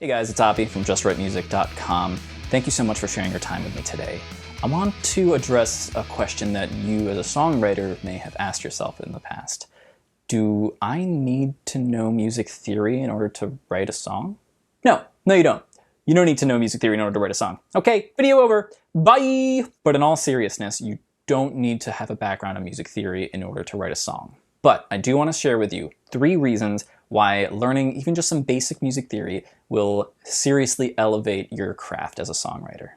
Hey guys, it's Avi from JustWriteMusic.com. Thank you so much for sharing your time with me today. I want to address a question that you as a songwriter may have asked yourself in the past. Do I need to know music theory in order to write a song? No, you don't. You don't need to know music theory in order to write a song. Okay, video over, bye! But in all seriousness, you don't need to have a background in music theory in order to write a song. But I do want to share with you 3 reasons why learning even just some basic music theory will seriously elevate your craft as a songwriter.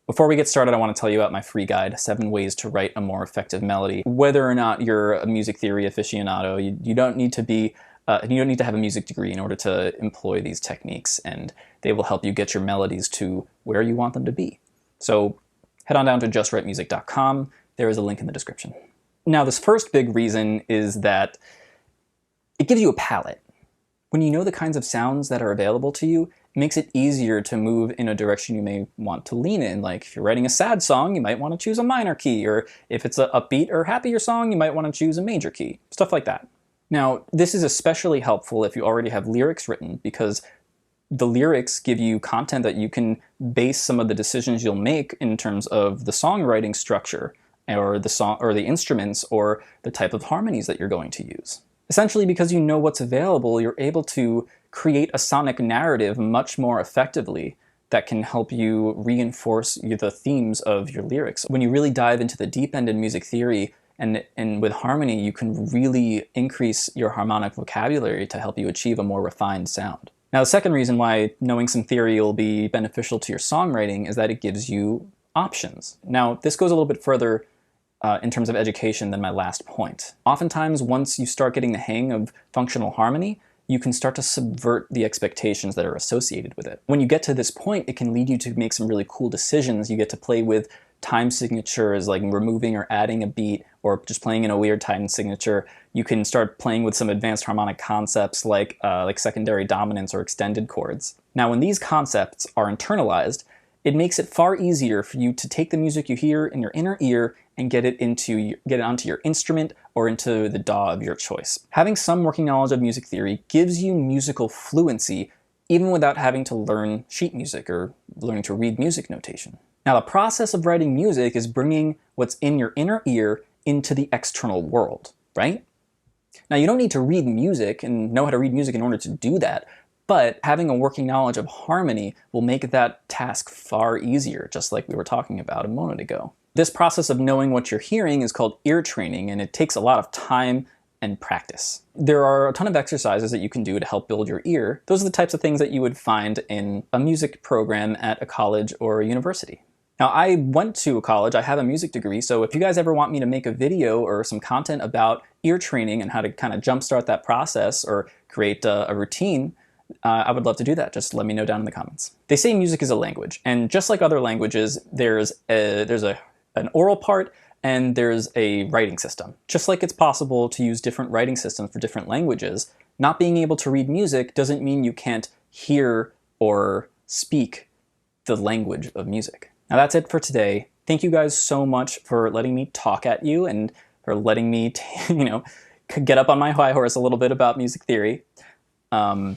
Before we get started, I want to tell you about my free guide, 7 Ways to Write a More Effective Melody. Whether or not you're a music theory aficionado, you don't need to be you don't need to have a music degree in order to employ these techniques, and they will help you get your melodies to where you want them to be. So head on down to JustWriteMusic.com. There is a link in the description. Now, this first big reason is that it gives you a palette. When you know the kinds of sounds that are available to you, it makes it easier to move in a direction you may want to lean in. Like if you're writing a sad song, you might want to choose a minor key, or if it's an upbeat or happier song, you might want to choose a major key, stuff like that. Now, this is especially helpful if you already have lyrics written, because the lyrics give you content that you can base some of the decisions you'll make in terms of the songwriting structure, or the song, or the instruments, or the type of harmonies that you're going to use. Essentially, because you know what's available, you're able to create a sonic narrative much more effectively that can help you reinforce the themes of your lyrics. When you really dive into the deep end in music theory and with harmony, you can really increase your harmonic vocabulary to help you achieve a more refined sound. Now, the second reason why knowing some theory will be beneficial to your songwriting is that it gives you options. Now, this goes a little bit further in terms of education than my last point. Oftentimes, once you start getting the hang of functional harmony, you can start to subvert the expectations that are associated with it. When you get to this point, it can lead you to make some really cool decisions. You get to play with time signatures, like removing or adding a beat, or just playing in a weird time signature. You can start playing with some advanced harmonic concepts like secondary dominance or extended chords. Now, when these concepts are internalized, it makes it far easier for you to take the music you hear in your inner ear and get it onto your instrument or into the DAW of your choice. Having some working knowledge of music theory gives you musical fluency even without having to learn sheet music or learning to read music notation. Now, the process of writing music is bringing what's in your inner ear into the external world, right? Now, you don't need to read music and know how to read music in order to do that, but having a working knowledge of harmony will make that task far easier, just like we were talking about a moment ago. This process of knowing what you're hearing is called ear training, and it takes a lot of time and practice. There are a ton of exercises that you can do to help build your ear. Those are the types of things that you would find in a music program at a college or a university. Now, I went to a college, I have a music degree, so if you guys ever want me to make a video or some content about ear training and how to kind of jumpstart that process or create a routine, I would love to do that. Just let me know down in the comments. They say music is a language, and just like other languages, there's an oral part and there's a writing system. Just like it's possible to use different writing systems for different languages, not being able to read music doesn't mean you can't hear or speak the language of music. Now, that's it for today. Thank you guys so much for letting me talk at you and for letting me, get up on my high horse a little bit about music theory. To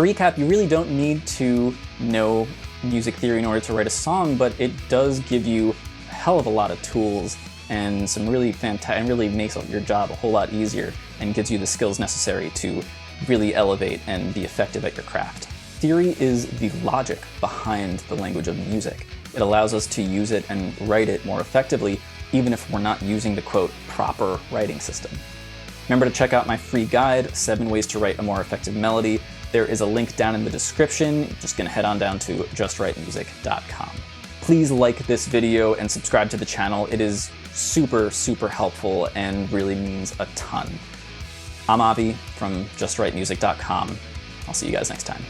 recap, you really don't need to know music theory in order to write a song, but it does give you a hell of a lot of tools and some really fantastic, and really makes your job a whole lot easier and gives you the skills necessary to really elevate and be effective at your craft. Theory is the logic behind the language of music. It allows us to use it and write it more effectively, even if we're not using the, quote, proper writing system. Remember to check out my free guide, 7 Ways to Write a More Effective Melody. There is a link down in the description. You're just gonna head on down to JustWriteMusic.com. Please like this video and subscribe to the channel. It is super, super helpful and really means a ton. I'm Avi from JustWriteMusic.com. I'll see you guys next time.